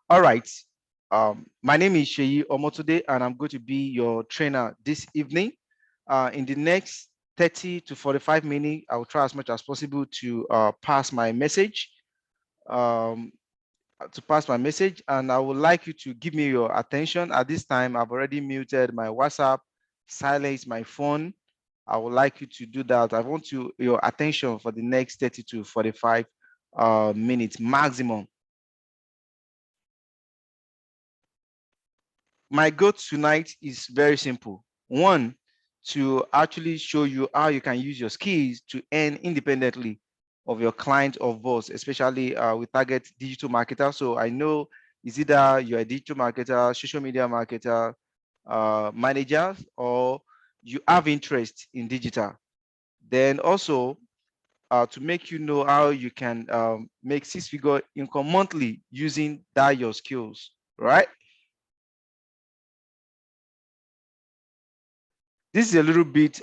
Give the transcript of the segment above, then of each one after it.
All right. My name is Sheyi Omotude, and I'm going to be your trainer this evening. In the next 30 to 45 minutes, I will try as much as possible to pass my message. Um, and I would like you to give me your attention. At this time, I've already muted my WhatsApp, silenced my phone. I would like you to do that. I want your attention for the next 30 to 45 minutes maximum. My goal tonight is very simple. One, to actually show you how you can use your skills to earn independently of your client or boss, especially we target digital marketer. So I know is either you're a digital marketer, social media marketer, manager, or you have interest in digital. Then also to make you know how you can make six-figure income monthly using that your skills, right? This is a little bit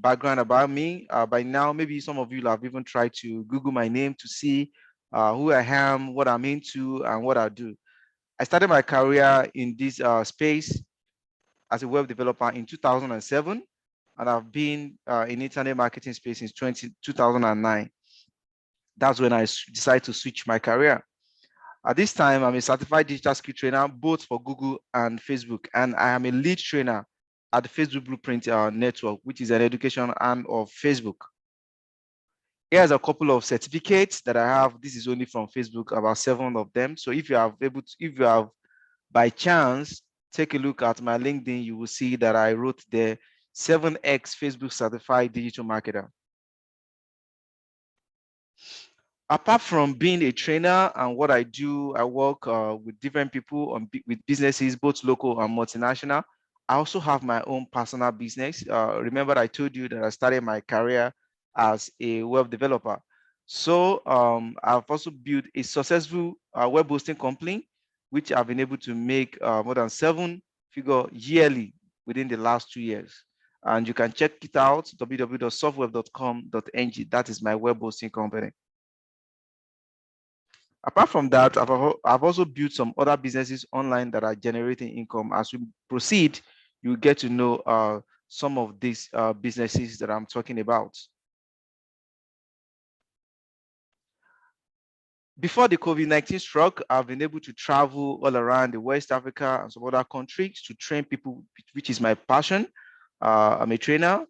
background about me. By now, maybe some of you have even tried to Google my name to see who I am, what I'm into, and what I do. I started my career in this space as a web developer in 2007, and I've been in internet marketing space since 2009. That's when I decided to switch my career. At this time, I'm a certified digital skill trainer, both for Google and Facebook, and I am a lead trainer at the Facebook Blueprint Network, which is an education arm of Facebook. Here's a couple of certificates that I have. This is only from Facebook, about 7 of them. So if you have by chance, take a look at my LinkedIn, you will see that I wrote the 7X Facebook certified digital marketer. Apart from being a trainer and what I do, I work with different people with businesses, both local and multinational. I also have my own personal business. Remember, I told you that I started my career as a web developer. So I've also built a successful web hosting company, which I've been able to make more than 7-figure yearly within the last 2 years. And you can check it out, www.softweb.com.ng. That is my web hosting company. Apart from that, I've also built some other businesses online that are generating income. As we proceed, you get to know some of these businesses that I'm talking about. Before the COVID-19 struck, I've been able to travel all around the West Africa and some other countries to train people, which is my passion. I'm a trainer.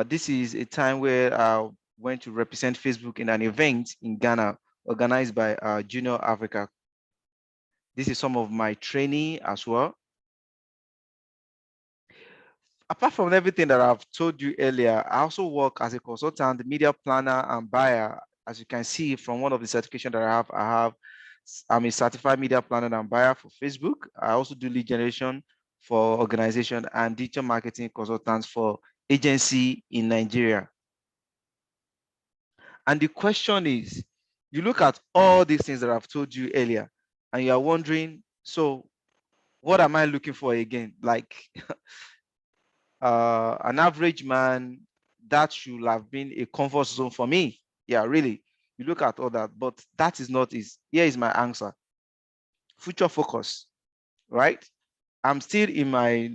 This is a time where I went to represent Facebook in an event in Ghana organized by Junior Africa. This is some of my training as well. Apart from everything that I've told you earlier, I also work as a consultant, media planner, and buyer. As you can see from one of the certifications that I'm a certified media planner and buyer for Facebook. I also do lead generation for organization and digital marketing consultants for agency in Nigeria. And the question is, you look at all these things that I've told you earlier, and you are wondering, so what am I looking for again? Like an average man, that should have been a comfort zone for me. Yeah, really. You look at all that, but that is not is. Here is my answer. Future focus, right? I'm still in my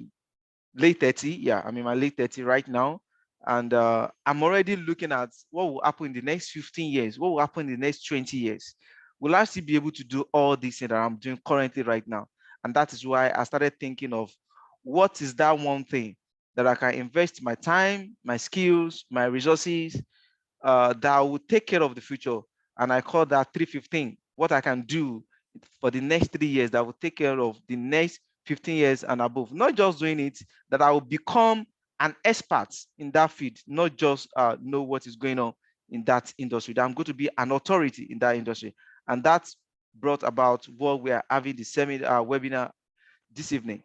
late 30. Yeah, I'm in my late 30 right now. And I'm already looking at what will happen in the next 15 years, what will happen in the next 20 years. Will I still be able to do all this that I'm doing currently right now? And that is why I started thinking of what is that one thing that I can invest my time, my skills, my resources that will take care of the future. And I call that 315, what I can do for the next 3 years that will take care of the next 15 years and above. Not just doing it, that I will become an expert in that field, not just know what is going on in that industry. That I'm going to be an authority in that industry. And that's brought about what we are having the seminar webinar this evening.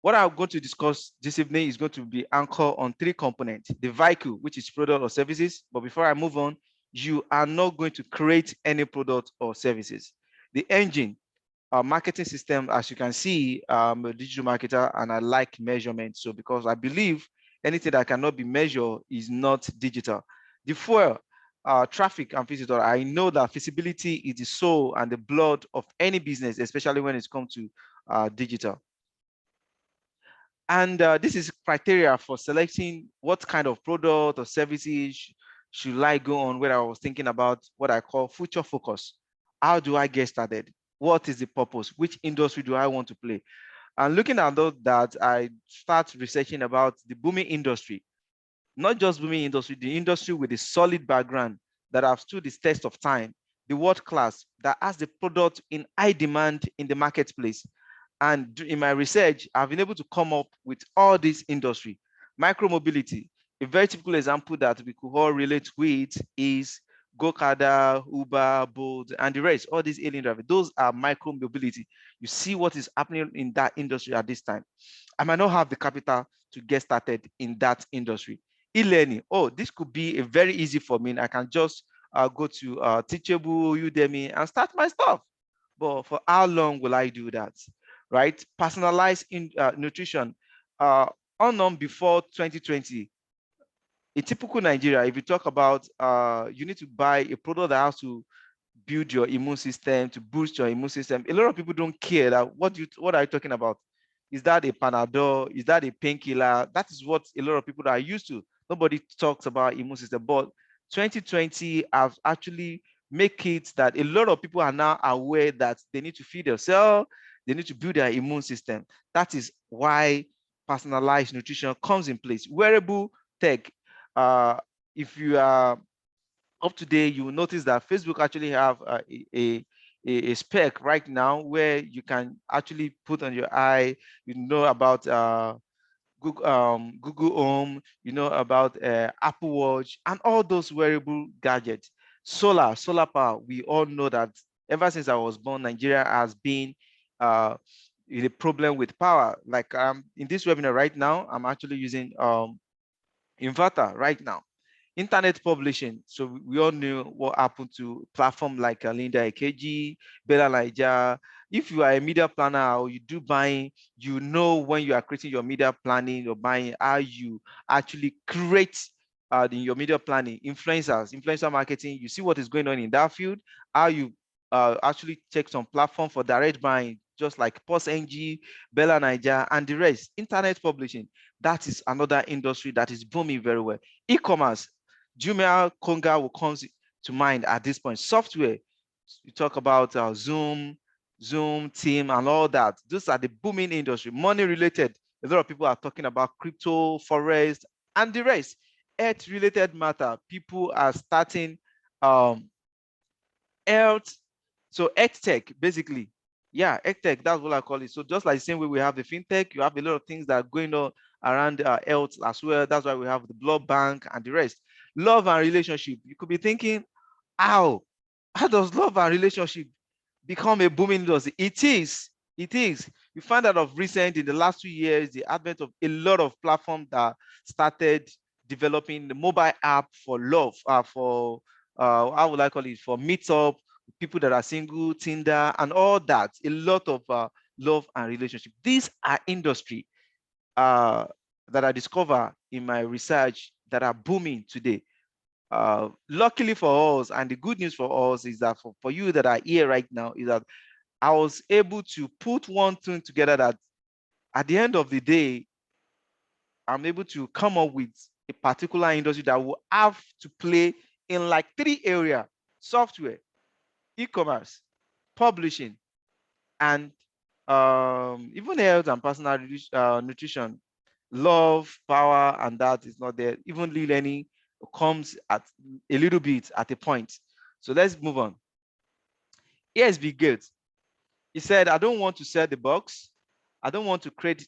What I'm going to discuss this evening is going to be anchored on 3 components: the vehicle, which is product or services. But before I move on, you are not going to create any product or services. The engine, our marketing system, as you can see, I'm a digital marketer and I like measurement. So because I believe anything that cannot be measured is not digital. The fuel, traffic and visitor, I know that feasibility is the soul and the blood of any business, especially when it's come to digital. And this is criteria for selecting what kind of product or services should I go on, where I was thinking about what I call future focus. How do I get started? What is the purpose? Which industry do I want to play? And looking at that, I start researching about the booming industry, not just booming industry, the industry with a solid background that have stood the test of time, the world class that has the product in high demand in the marketplace. And in my research, I've been able to come up with all this industry. Micromobility, a very typical example that we could all relate with is GoCarda, Uber, Bolt, and the rest, all these alien drivers. Those are micromobility. You see what is happening in that industry at this time. I might not have the capital to get started in that industry. E-learning, oh, this could be a very easy for me. I can just go to Teachable, Udemy, and start my stuff. But for how long will I do that? Right? Personalized in nutrition. Unknown before 2020, in typical Nigeria, if you talk about you need to buy a product that has to build your immune system, to boost your immune system. A lot of people don't care that what are you talking about? Is that a Panadol? Is that a painkiller? That is what a lot of people are used to. Nobody talks about immune system. But 2020 have actually make it that a lot of people are now aware that they need to feed themselves, they need to build their immune system. That is why personalized nutrition comes in place. Wearable tech. Uh, if you are up to date, you will notice that Facebook actually have a spec right now where you can actually put on your eye, you know about Google Home, you know about Apple Watch, and all those wearable gadgets. Solar power. We all know that ever since I was born, Nigeria has been in a problem with power. Like in this webinar right now, I'm actually using inverter right now. Internet publishing. So we all knew what happened to platform like Linda AKG, Bella Niger. If you are a media planner or you do buying, you know when you are creating your media planning or buying, how you actually create your media planning. Influencer marketing, you see what is going on in that field, how you actually check some platform for direct buying, just like PostNG, Bella Niger, and the rest. Internet publishing, that is another industry that is booming very well. E-commerce, Jumia, Konga will come to mind at this point. Software, you talk about Zoom, Team, and all that. Those are the booming industry. Money related, a lot of people are talking about crypto, forex, and the rest. Earth related matter, people are starting health. So Earth tech, basically. Yeah, Earth tech, that's what I call it. So just like the same way we have the fintech, you have a lot of things that are going on around health as well. That's why we have the blood bank and the rest. Love and relationship. You could be thinking, how does love and relationship become a booming industry? It is. It is. You find out of recent in the last 2 years, the advent of a lot of platforms that started developing the mobile app for love, for how would I call it, for meetup, people that are single, Tinder, and all that. A lot of love and relationship. These are industry uh, that I discover in my research that are booming today. Luckily for us, and the good news for us is that for you that are here right now, is that I was able to put one thing together that at the end of the day, I'm able to come up with a particular industry that will have to play in like 3 areas: software, e-commerce, publishing, and even health and personal nutrition. Love, power, and that is not there. Even learning comes at a little bit at a point. So let's move on. Here's Bill Gates. He said, I don't want to sell the box. I don't want to create,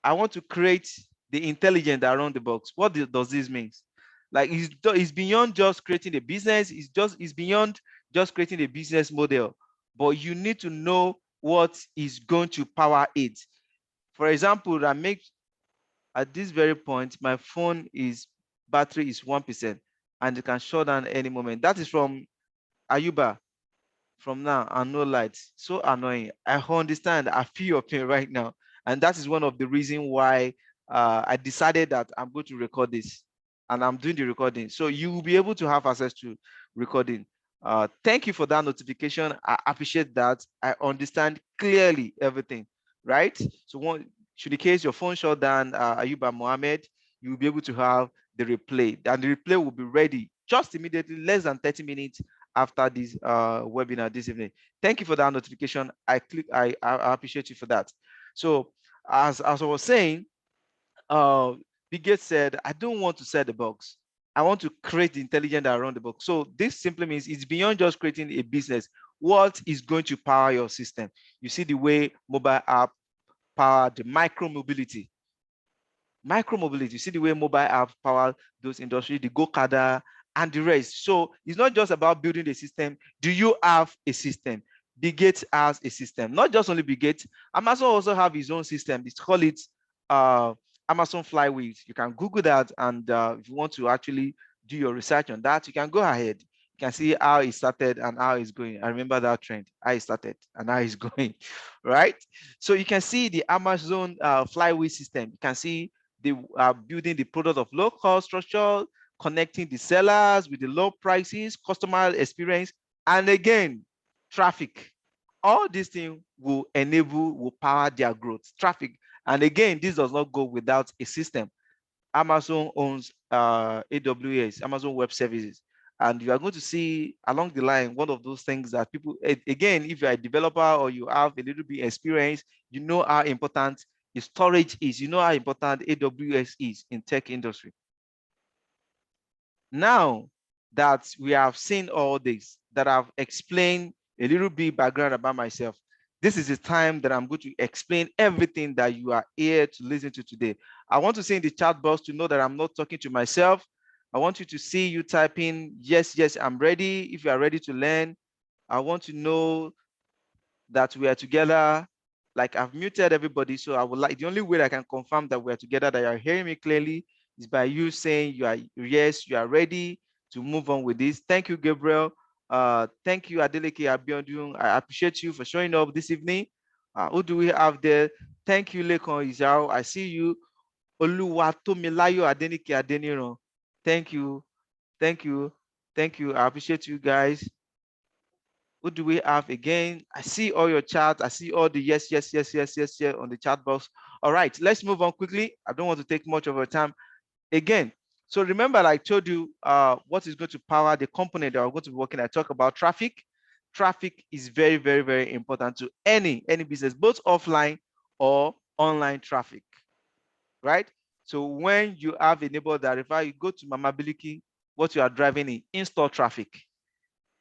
I want to create the intelligence around the box. What does this mean? Like it's beyond just creating a business, it's beyond just creating a business model, but you need to know what is going to power it. For example, that makes at this very point, my phone is battery is 1% and it can shut down any moment. That is from Ayuba. From now and no lights, so annoying. I understand, I feel your pain right now, and that is one of the reasons why I decided that I'm going to record this. and I'm doing the recording. So you will be able to have access to recording. Thank you for that notification. I appreciate that. I understand clearly everything, right? So should in case your phone shut down, Ayuba Mohammed, you will be able to have the replay, and the replay will be ready just immediately, less than 30 minutes after this webinar this evening. Thank you for that notification. I appreciate you for that. So as I was saying, Bill Gates said, I don't want to sell the box. I want to create the intelligence around the box. So this simply means it's beyond just creating a business. What is going to power your system? You see the way mobile app power the micro mobility. Micro mobility, you see the way mobile app power those industries, the Gokada and the rest. So it's not just about building the system. Do you have a system? Bill Gates has a system. Not just only Bill Gates, Amazon also have his own system. It's called it Amazon Flywheels. You can Google that, and if you want to actually do your research on that, you can go ahead. You can see how it started and how it's going. I remember that trend, how it started and how it's going, right? So you can see the Amazon Flywheel system. You can see they are building the product of low cost structure, connecting the sellers with the low prices, customer experience, and again, traffic. All these things will power their growth. Traffic. And again, this does not go without a system. Amazon owns AWS, Amazon Web Services. And you are going to see along the line one of those things that people, again, if you're a developer or you have a little bit experience, you know how important the storage is, you know how important AWS is in tech industry. Now that we have seen all this, that I've explained a little bit background about myself, this is the time that I'm going to explain everything that you are here to listen to today. I want to say in the chat box to know that I'm not talking to myself. I want you to see you typing, yes, yes, I'm ready. If you are ready to learn, I want to know that we are together. Like I've muted everybody. So I would like, the only way I can confirm that we're together, that you're hearing me clearly, is by you saying you are, yes, you are ready to move on with this. Thank you, Gabriel. Thank you, Adeleke Abiodun. I appreciate you for showing up this evening. Who do we have there? Thank you, Lekon Izao. I see you. Oluwatomilayo Adenike Adeniran. Thank you. Thank you. Thank you. I appreciate you guys. Who do we have again? I see all your chats. I see all the yes, yes, yes, yes, yes, yes on the chat box. All right, let's move on quickly. I don't want to take much of your time. Again, so remember, I told you what is going to power the component that we're going to be working. I talk about traffic. Traffic is very, very, very important to any business, both offline or online traffic, right? So when you have a neighbor that if you go to Mama Biliki, what you are driving in-store traffic.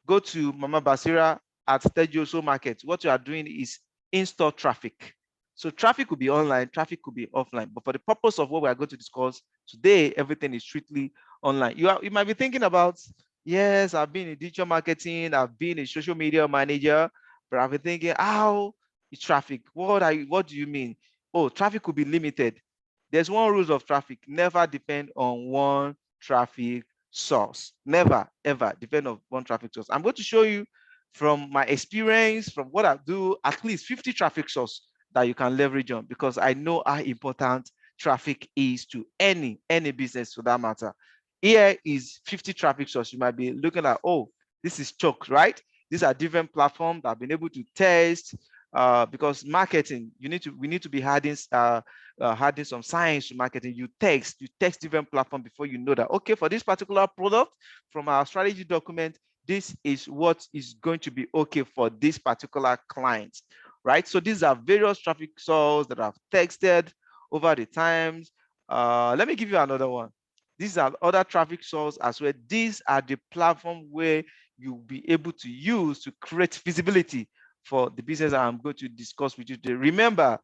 Go to Mama Basira at Tejoso Market. What you are doing is in-store traffic. So traffic could be online, traffic could be offline. But for the purpose of what we are going to discuss today, everything is strictly online. You might be thinking about, yes, I've been in digital marketing, I've been a social media manager, but I've been thinking, how is traffic? What do you mean? Oh, traffic could be limited. There's one rule of traffic: never depend on one traffic source. Never, ever depend on one traffic source. I'm going to show you from my experience, from what I do, at least 50 traffic sources that you can leverage on, because I know how important traffic is to any business for that matter. Here is 50 traffic sources. You might be looking at, oh, this is Choke, right? These are different platforms that I've been able to test, because marketing, we need to be adding some science to marketing. You text different platforms before you know that, okay, for this particular product from our strategy document, this is what is going to be okay for this particular client, right? So these are various traffic sources that I've texted over the times. Let me give you another one. These are other traffic sources as well. These are the platform where you'll be able to use to create visibility for the business I'm going to discuss with you today. Remember,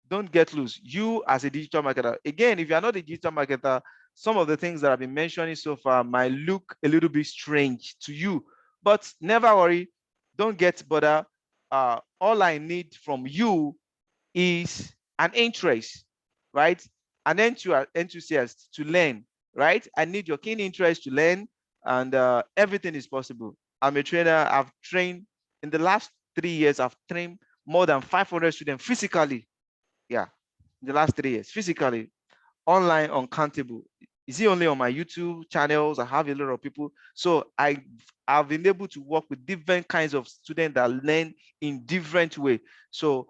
don't get loose. You as a digital marketer, again, if you're not a digital marketer, some of the things that I've been mentioning so far might look a little bit strange to you, but never worry. Don't get bothered. All I need from you is an interest, right? An enthusiast to learn, right? I need your keen interest to learn, and everything is possible. I'm a trainer. I've trained in the last 3 years. I've trained more than 500 students physically. Yeah, in the last 3 years, physically, online, uncountable. Is it only on my YouTube channels? I have a lot of people. So I've been able to work with different kinds of students that learn in different way. So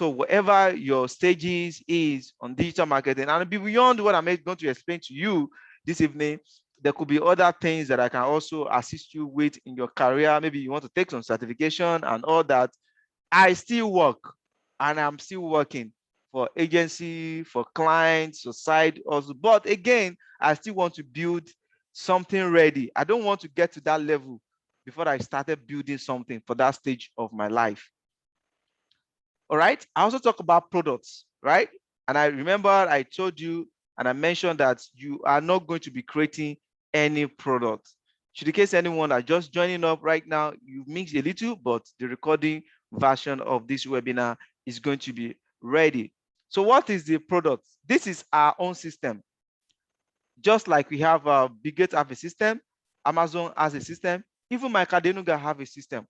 whatever your stages is on digital marketing, and beyond what I'm going to explain to you this evening, there could be other things that I can also assist you with in your career. Maybe you want to take some certification and all that. I still work, and I'm still working for agency, for clients, for side also. But again, I still want to build something ready. I don't want to get to that level before I started building something for that stage of my life. All right. I also talk about products, right? And I remember I told you and I mentioned that you are not going to be creating any product. Should in case anyone are just joining up right now, you mix a little, but the recording version of this webinar is going to be ready. So what is the product? This is our own system. Just like we have Bigate have a system, Amazon has a system, even Makadenuga have a system.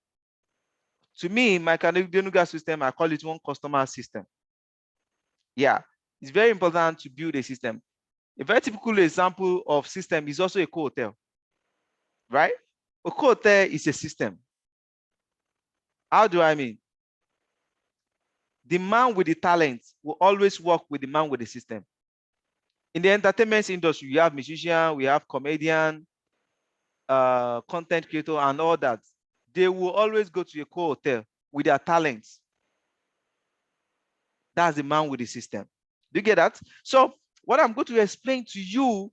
To me, my Makadenuga system, I call it one customer system. Yeah, it's very important to build a system. A very typical example of system is also a co-hotel, right? A co-hotel is a system. How do I mean? The man with the talent will always work with the man with the system. In the entertainment industry, you have musician, we have comedian, content creator, and all that. They will always go to a co-hotel with their talents. That's the man with the system. Do you get that? So what I'm going to explain to you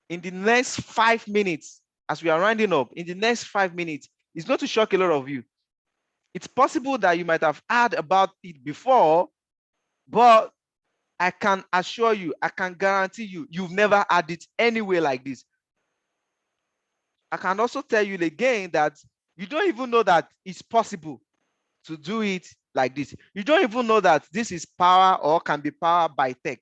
in the next 5 minutes, as we are rounding up, in the next 5 minutes, is going to shock a lot of you. It's possible that you might have heard about it before, but I can assure you, I can guarantee you, you've never had it anywhere like this. I can also tell you again that you don't even know that it's possible to do it like this. You don't even know that this is power or can be powered by tech.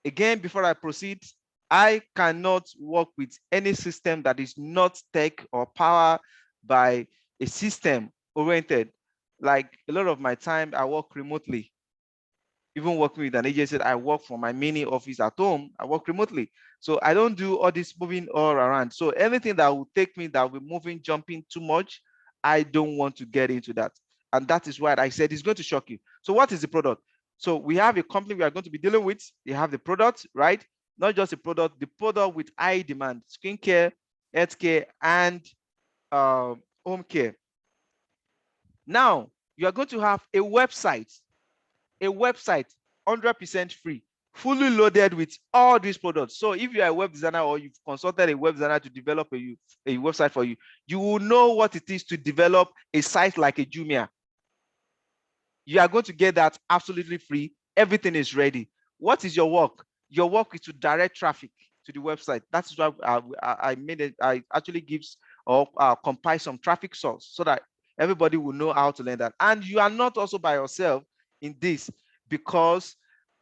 Again, before I proceed, I cannot work with any system that is not tech or powered by a system oriented. Like a lot of my time, I work remotely. Even working with an agency, I work from my mini office at home. I work remotely. So I don't do all this moving all around. So anything that will take me, that will be moving, jumping too much, I don't want to get into that. And that is why I said it's going to shock you. So what is the product? So we have a company we are going to be dealing with. They have the product, right? Not just the product with high demand, skincare, healthcare, and home care. Now, you are going to have a website 100% free, fully loaded with all these products. So if you are a web designer or you've consulted a web designer to develop a website for you, you will know what it is to develop a site like a Jumia. You are going to get that absolutely free. Everything is ready. What is your work? Your work is to direct traffic to the website. That's why I made it. I actually gives or compile some traffic source so that everybody will know how to learn that. And you are not also by yourself in this, because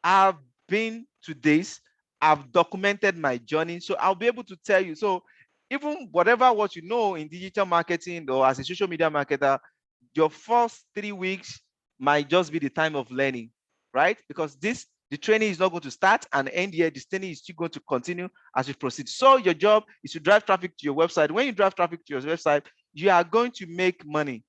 I've been to this, I've documented my journey, so I'll be able to tell you. So even whatever what you know in digital marketing or as a social media marketer, your first 3 weeks might just be the time of learning, right? Because the training is not going to start and end here. The training is still going to continue as you proceed. So your job is to drive traffic to your website. When you drive traffic to your website, you are going to make money.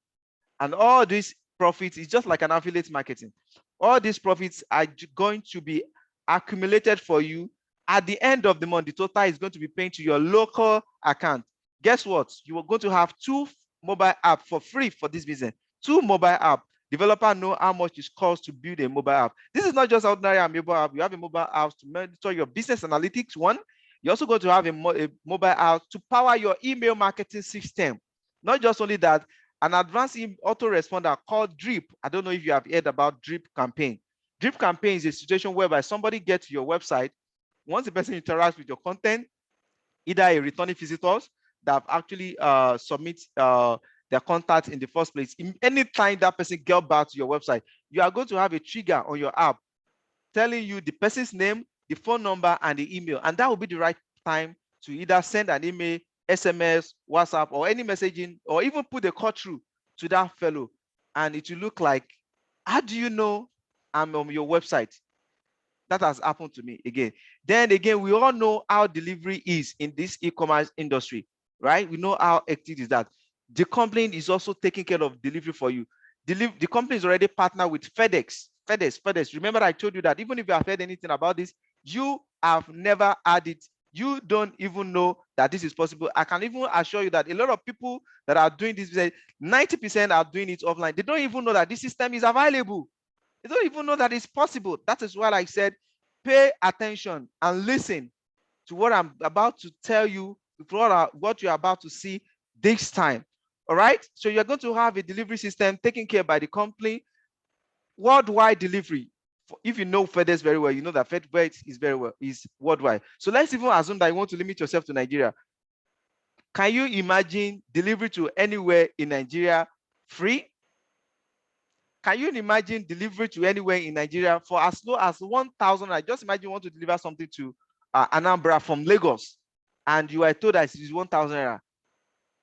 And all these profits is just like an affiliate marketing. All these profits are going to be accumulated for you. At the end of the month, the total is going to be paying to your local account. Guess what? You are going to have 2 mobile apps for free for this business. 2 mobile apps. Developer know how much it costs to build a mobile app. This is not just ordinary mobile app. You have a mobile app to monitor your business analytics. One, you're also going to have a mobile app to power your email marketing system. Not just only that, an advanced autoresponder called Drip. I don't know if you have heard about Drip campaign. Drip campaign is a situation whereby somebody gets to your website. Once the person interacts with your content, either a returning visitors that have actually submit their contact in the first place, anytime that person gets back to your website, you are going to have a trigger on your app telling you the person's name, the phone number, and the email. And that will be the right time to either send an email, SMS, WhatsApp, or any messaging, or even put a call through to that fellow. And it will look like, how do you know I'm on your website? That has happened to me again. Then again, we all know how delivery is in this e-commerce industry, right? We know how hectic is that. The company is also taking care of delivery for you. The company is already partnered with FedEx. FedEx. Remember, I told you that even if you have heard anything about this, you have never had it. You don't even know that this is possible. I can even assure you that a lot of people that are doing this, 90% are doing it offline. They don't even know that this system is available. They don't even know that it's possible. That is why I said, pay attention and listen to what I'm about to tell you, what you're about to see this time. All right. So you're going to have a delivery system taken care by the company, worldwide delivery. If you know FedEx very well, you know that FedEx is worldwide. So let's even assume that you want to limit yourself to Nigeria. Can you imagine delivery to anywhere in Nigeria free? Can you imagine delivery to anywhere in Nigeria for as low as 1,000? I just imagine you want to deliver something to Anambra from Lagos, and you are told that it is 1,000 naira.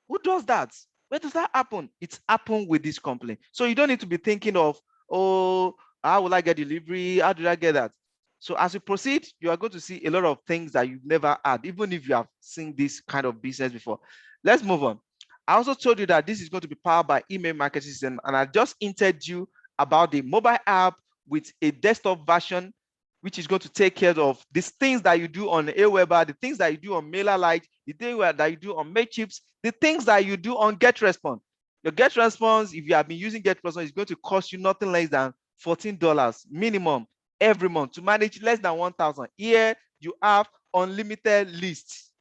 Who does that? Where does that happen? It's happened with this company. So you don't need to be thinking of, oh, how will I get delivery? How did I get that? So as you proceed, you are going to see a lot of things that you've never had, even if you have seen this kind of business before. Let's move on. I also told you that this is going to be powered by email marketing system, and I just hinted you about the mobile app with a desktop version, which is going to take care of these things that you do on Aweber, the things that you do on MailerLite, the things that you do on Mailchimp, the things that you do on GetResponse. Your GetResponse, if you have been using GetResponse, is going to cost you nothing less than $14 minimum every month to manage less than 1,000. Here you have unlimited lists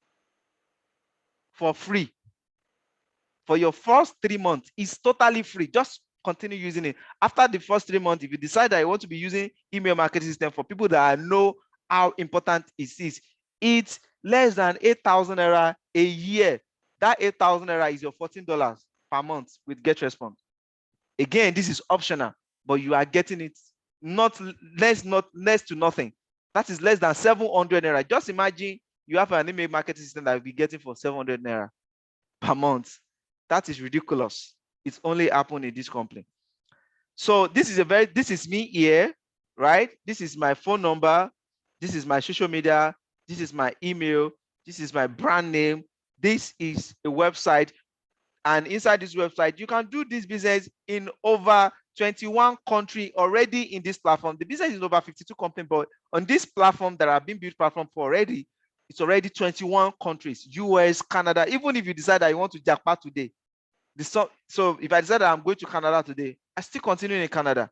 for free. For your first 3 months, it's totally free. Just continue using it. After the first 3 months, if you decide that you want to be using email marketing system for people that know how important it is, it's less than 8,000 naira a year. That 8,000 naira is your $14 per month with GetResponse. Again, this is optional, but you are getting it not less to nothing. That is less than 700 naira. Just imagine you have an email marketing system that you'll be getting for 700 naira per month. That is ridiculous. It's only happened in this company. So this is me here, right? This is my phone number. This is my social media. This is my email. This is my brand name. This is a website. And inside this website, you can do this business in over 21 countries already in this platform. The business is over 52 companies, but on this platform that have been built platform for already, it's already 21 countries, US, Canada. Even if you decide that you want to jackpot today, so if I decide that I'm going to Canada today, I still continue in Canada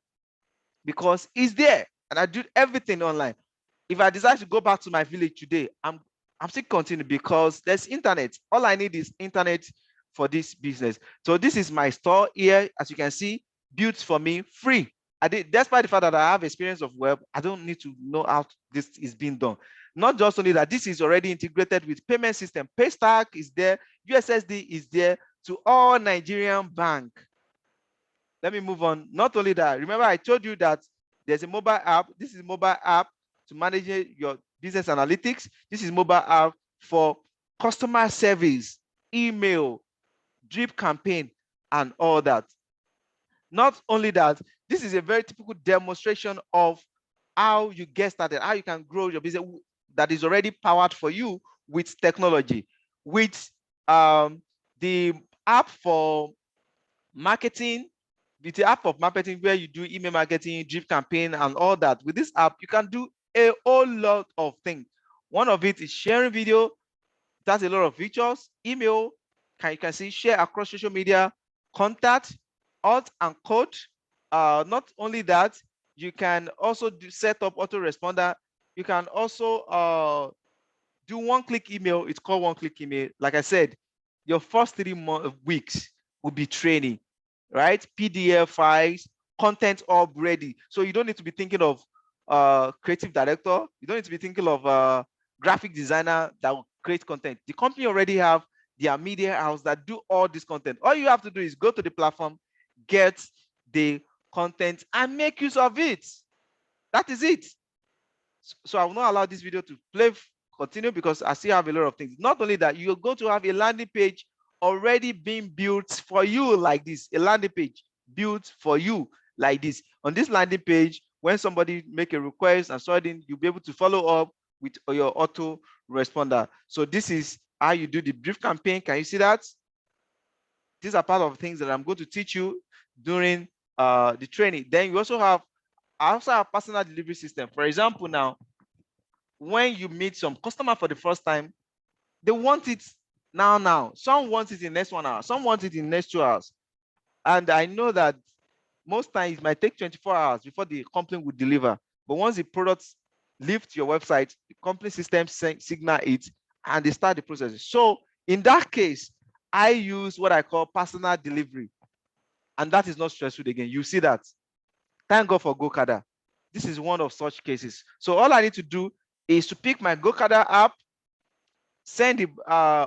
because it's there and I do everything online. If I decide to go back to my village today, I'm still continuing because there's internet. All I need is internet for this business. So this is my store here, as you can see, built for me free. Despite the fact that I have experience of web, I don't need to know how this is being done. Not just only that, this is already integrated with payment system. Paystack is there, USSD is there to all Nigerian bank. Let me move on. Not only that, remember I told you that there's a mobile app. This is a mobile app to manage your business analytics. This is mobile app for customer service, email, drip campaign, and all that. Not only that, this is a very typical demonstration of how you get started, how you can grow your business that is already powered for you with technology. With the app for marketing, with the app of marketing where you do email marketing, drip campaign, and all that. With this app, you can do a whole lot of things. One of it is sharing video. That's a lot of features. Email, you can see share across social media, contact, alt and code. Not only that, you can also set up autoresponder. You can also do one-click email. It's called one-click email. Like I said, your first 3 weeks will be training, right? PDF files, content all ready. So you don't need to be thinking of creative director. You don't need to be thinking of graphic designer that will create content. The company already have their media house that do all this content. All you have to do is go to the platform, get the content, and make use of it. That is it. So I will not allow this video to continue because I still have a lot of things. Not only that, you're going to have a landing page already being built for you like this, a landing page built for you like this. On this landing page, when somebody make a request and suddenly you'll be able to follow up with your auto responder. So this is how you do the brief campaign. Can you see that? These are part of things that I'm going to teach you during the training. Then you also have, I also have personal delivery system. For example, now, when you meet some customer for the first time, they want it now. Some want it in next 1 hour, some want it in next 2 hours. And I know that most times it might take 24 hours before the company will deliver. But once the products leave to your website, the company system signal it and they start the process. So in that case, I use what I call personal delivery. And that is not stressful again. You see that. Thank God for GoCada. This is one of such cases. So all I need to do is to pick my GoCada app, send the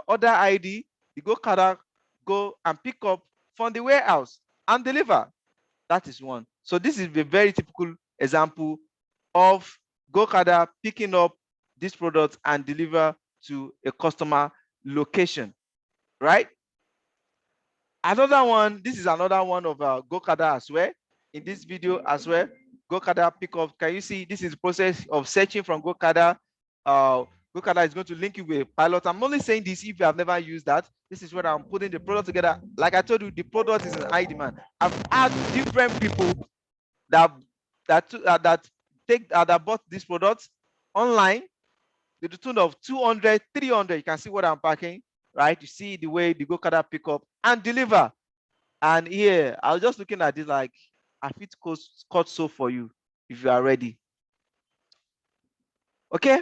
order ID, the GoCada, go and pick up from the warehouse and deliver. That is one. So this is a very typical example of GoCada picking up this product and deliver to a customer location, right? Another one, this is another one of GoCada as well. In this video as well, GoCada pickup. Can you see this is the process of searching from GoCada? GoCada is going to link you with a pilot. I'm only saying this if you have never used that. This is where I'm putting the product together. Like I told you, the product is in high demand. I've had different people that bought this product online to the tune of 200, 300. You can see what I'm packing, right? You see the way the GoCada pick up and deliver. And here, I was just looking at this like, I fit cut so for you if you are ready. Okay,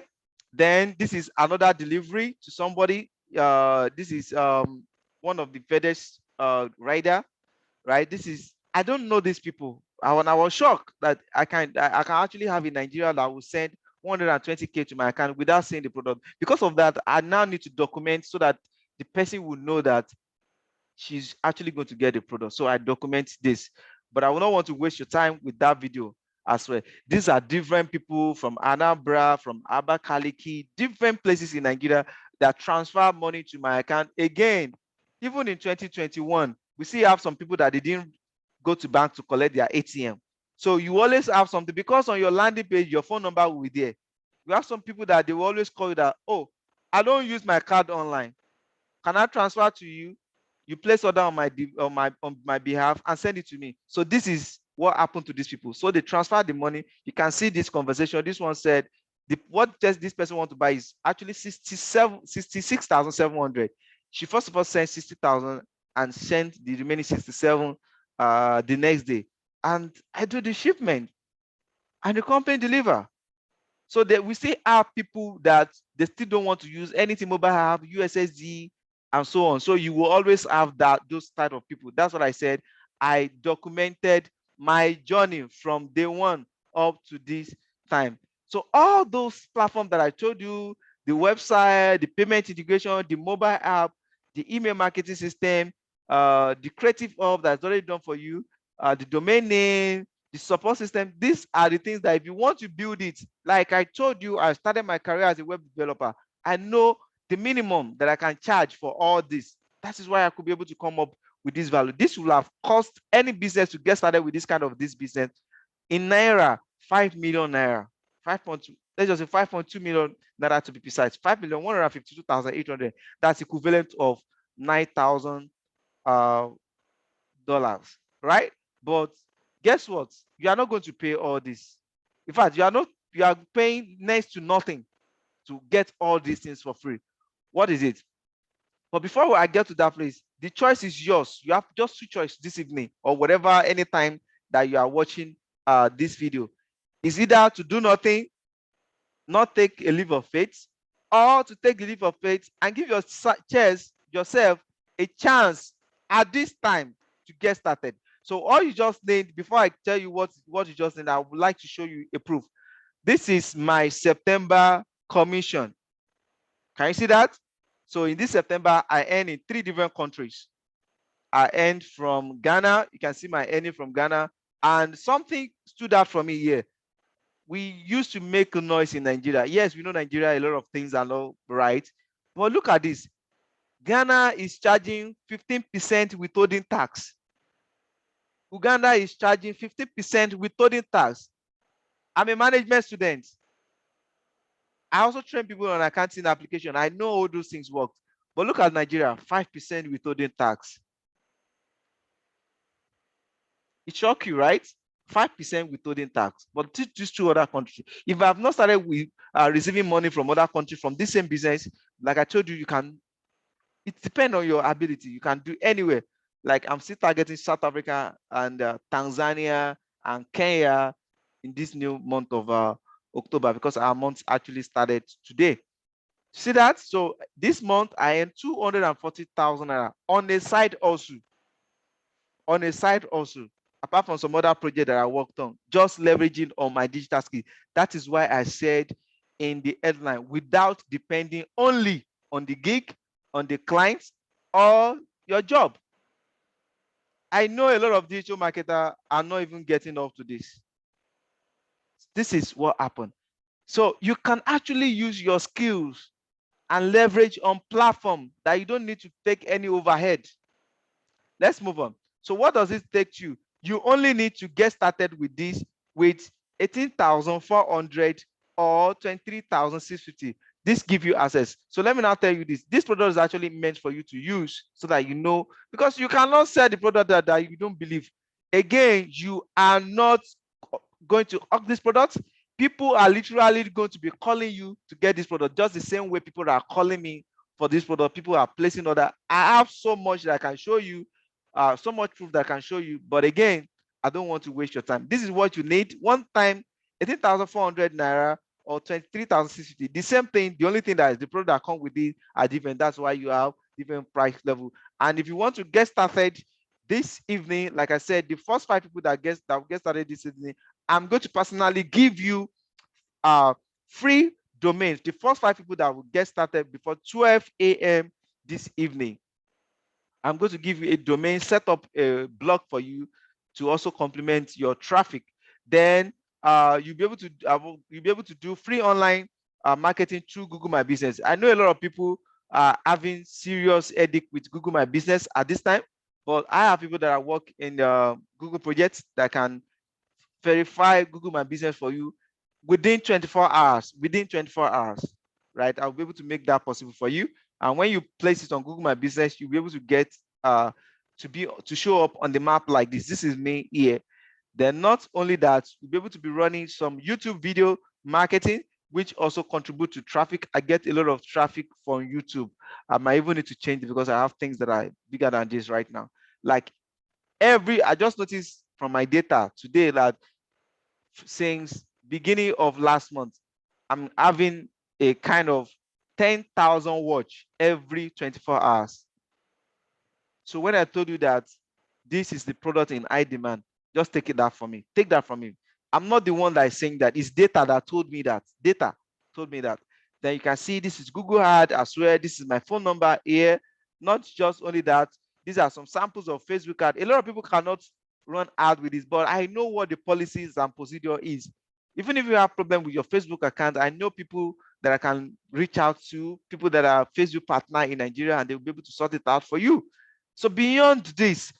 then this is another delivery to somebody. This is one of the FedEx rider, right? This is, I don't know these people. I was shocked that I can actually have in Nigeria that will send 120K to my account without seeing the product. Because of that, I now need to document so that the person will know that she's actually going to get the product. So I document this, but I will not want to waste your time with that video as well. These are different people from Anambra, from Abakaliki, different places in Nigeria that transfer money to my account. Again, even in 2021, we still have some people that they didn't go to bank to collect their ATM. So you always have something, because on your landing page, your phone number will be there. We have some people that they will always call you that, oh, I don't use my card online. Can I transfer to you? You place order on my behalf and send it to me. So this is what happened to these people. So they transfer the money. You can see this conversation. This one said, what this person want to buy is actually 66,700. She first of all sent 60,000 and sent the remaining 67 the next day. And I do the shipment and the company deliver. So that we still have people that they still don't want to use anything mobile app, USSD, and so on. So you will always have those type of people. That's what I said. I documented my journey from day one up to this time. So all those platforms that I told you, the website, the payment integration, the mobile app, the email marketing system, the creative hub that's already done for you, the domain name, the support system, these are the things that if you want to build it, like I told you, I started my career as a web developer. I know the minimum that I can charge for all this. That is why I could be able to come up with this value. This will have cost any business to get started with this kind of this business in Naira, 5 million Naira, 5.2, let's just say 5.2 million Naira to be precise, 5,152,800. That's equivalent of $9,000, right? But guess what? You are not going to pay all this. In fact, you are paying next to nothing to get all these things for free. What is it? But before I get to that place, the choice is yours. You have just two choices this evening or whatever, anytime that you are watching this video. Is either to do nothing, not take a leap of faith, or to take a leap of faith and give yourself a chance at this time to get started. So all you just need, before I tell you what you just need, I would like to show you a proof. This is my September commission. Can you see that? So in this September, I earned in 3 different countries. I earned from Ghana. You can see my earning from Ghana. And something stood out for me here. We used to make a noise in Nigeria. Yes, we know Nigeria, a lot of things are not right. But look at this. Ghana is charging 15% withholding tax. Uganda is charging 15% withholding tax. I'm a management student. I also train people on accounting application. I know all those things work. But look at Nigeria, 5% withholding tax. It shock you, right? 5% withholding tax. But these two other countries, if I have not started with receiving money from other countries from this same business, like I told you, you can, it depends on your ability. You can do anywhere. Like I'm still targeting South Africa and Tanzania and Kenya in this new month of October, because our month actually started today. See that? So this month I earned 240,000 naira on a side also. On a side also, apart from some other project that I worked on, just leveraging on my digital skill. That is why I said in the headline, without depending only on the gig, on the clients, or your job. I know a lot of digital marketers are not even getting up to this. This is what happened. So you can actually use your skills and leverage on platform that you don't need to take any overhead. Let's move on. So what does it take you? You only need to get started with this with 18,400 or 23,650. This gives you access. So let me now tell you this. This product is actually meant for you to use so that you know, because you cannot sell the product that you don't believe. Again, you are not going to hug this product. People are literally going to be calling you to get this product, just the same way people are calling me for this product. People are placing order. I have so much that I can show you, so much proof that I can show you. But again, I don't want to waste your time. This is what you need. One time, 18,400 naira or 23,650. The same thing. The only thing that is the product that comes with it are different. That's why you have different price level. And if you want to get started this evening, like I said, the first 5 people that will get started this evening, I'm going to personally give you free domains. The first 5 people that will get started before 12 a.m. this evening, I'm going to give you a domain, set up a blog for you to also complement your traffic. Then you'll be able to do free online marketing through Google My Business. I know a lot of people are having serious headache with Google My Business at this time, but I have people that are work in Google projects that can verify Google My Business for you within 24 hours. Within 24 hours, right? I'll be able to make that possible for you. And when you place it on Google My Business, you'll be able to get to show up on the map like this. This is me here. Then not only that, you'll be able to be running some YouTube video marketing, which also contribute to traffic. I get a lot of traffic from YouTube. I might even need to change it because I have things that are bigger than this right now. Like I just noticed from my data today that since beginning of last month, I'm having a kind of 10,000 watch every 24 hours. So when I told you that this is the product in high demand, just take that from me. Take that from me. I'm not the one that is saying that. It's data that told me that. Data told me that. Then you can see this is Google Ad as well. This is my phone number here. Not just only that, these are some samples of Facebook ad. A lot of people cannot run ad with this, but I know what the policies and procedure is. Even if you have problem with your Facebook account, I know people that I can reach out to, people that are Facebook partner in Nigeria, and they'll be able to sort it out for you. So beyond this,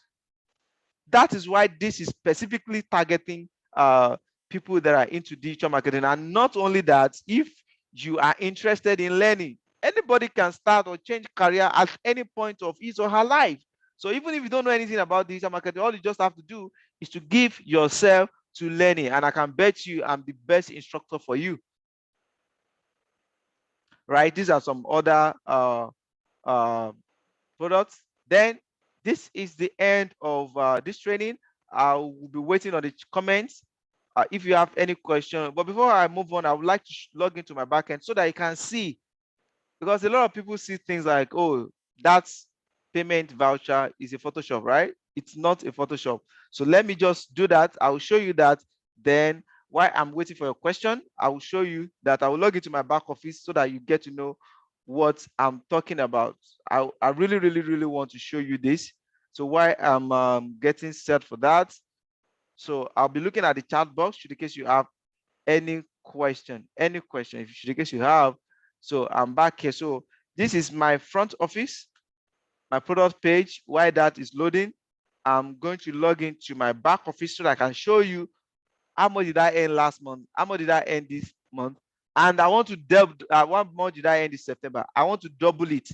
that is why this is specifically targeting people that are into digital marketing. And not only that, if you are interested in learning, anybody can start or change career at any point of his or her life. So even if you don't know anything about digital marketing, all you just have to do is to give yourself to learning. And I can bet you I'm the best instructor for you. Right? These are some other products. Then this is the end of this training. I will be waiting on the comments if you have any question. But before I move on, I would like to log into my backend so that you can see, because a lot of people see things like, oh, that's payment voucher is a Photoshop, right? It's not a Photoshop. So let me just do that. I will show you that. Then while I'm waiting for your question, I will show you that I will log into my back office so that you get to know what I'm talking about. I really, really, really want to show you this. So while I'm getting set for that, so I'll be looking at the chat box in case you have any question, if in case you have. So I'm back here. So this is my front office, my product page. While that is loading, I'm going to log into my back office so that I can show you How much did I earn last month? How much did I earn this month? And I want to double. What month did I earn this September? I want to double it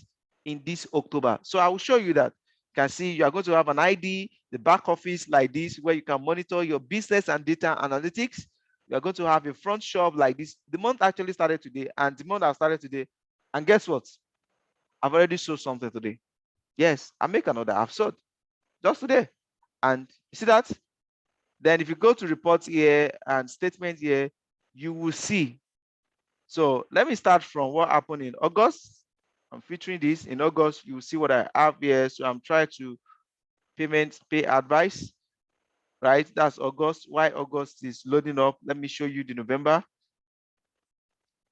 in this October. So I will show you that. You can see you are going to have an ID, the back office like this, where you can monitor your business and data analytics. You are going to have a front shop like this. The month actually started today, and the month I started today. And guess what? I've already sold something today. Yes, I make another. I've sold just today. And you see that? Then if you go to reports here and statements here, you will see. So let me start from what happened in August. I'm featuring this in August. You will see what I have here. So I'm trying to pay advice, right? That's August. Why August is loading up? Let me show you the November.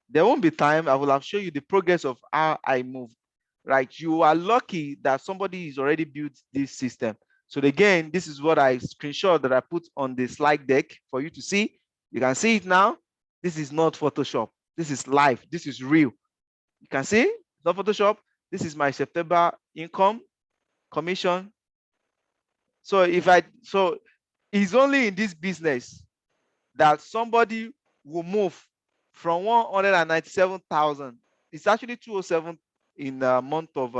There won't be time. I will have shown you the progress of how I moved, right? You are lucky that somebody is already built this system. So again, this is what I screenshot that I put on the slide deck for you to see. You can see it now. This is not Photoshop. This is live. This is real. You can see it's not Photoshop. This is my September income commission. So it's only in this business that somebody will move from 197,000. It's actually 207 in the month of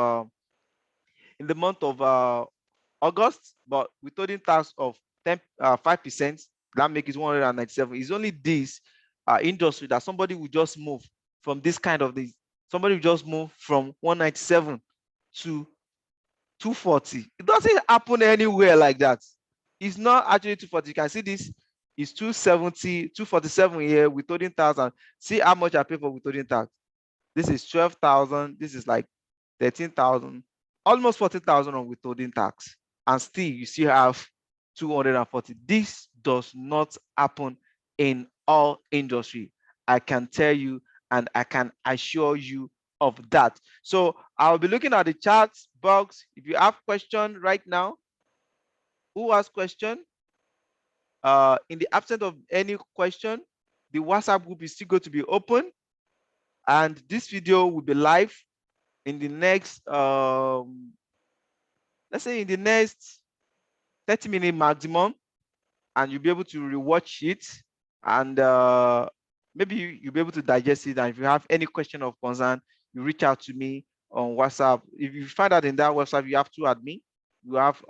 August, but withholding tax of 5%, that makes it 197. It's only this industry that somebody will just move from this kind of this. Somebody will just move from 197 to 240. It doesn't happen anywhere like that. It's not actually 240. You can see this is 270, 247 here withholding tax. And see how much I pay for withholding tax. This is 12,000. This is like 13,000, almost 40,000 on withholding tax. And still, you still have 240. This does not happen in all industry. I can tell you, and I can assure you of that. So I'll be looking at the chat box. If you have question right now, who has question? In the absence of any question, the WhatsApp group is still going to be open, and this video will be live in the next let's say in the next 30-minute maximum, and you'll be able to rewatch it, and maybe you'll be able to digest it. And if you have any question of concern, you reach out to me on WhatsApp. If you find out in that WhatsApp you have two admin, you have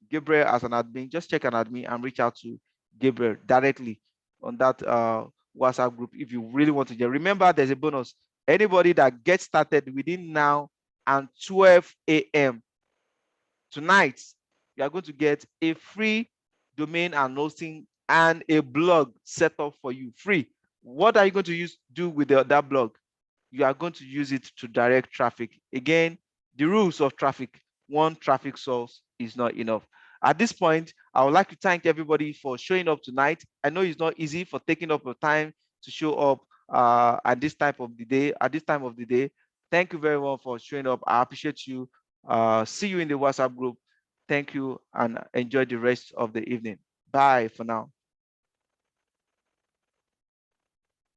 Gabriel as an admin, just check an admin and reach out to Gabriel directly on that WhatsApp group if you really want to get. Remember, there's a bonus. Anybody that gets started within now and 12 a.m. tonight, you are going to get a free domain and hosting and a blog set up for you free. What are you going to do with that blog? You are going to use it to direct traffic. Again, the rules of traffic: one traffic source is not enough. At this point, I would like to thank everybody for showing up tonight. I know it's not easy for taking up your time to show up at this time of the day. Thank you very much for showing up. I appreciate you. See you in the WhatsApp group. Thank you and enjoy the rest of the evening. Bye for now.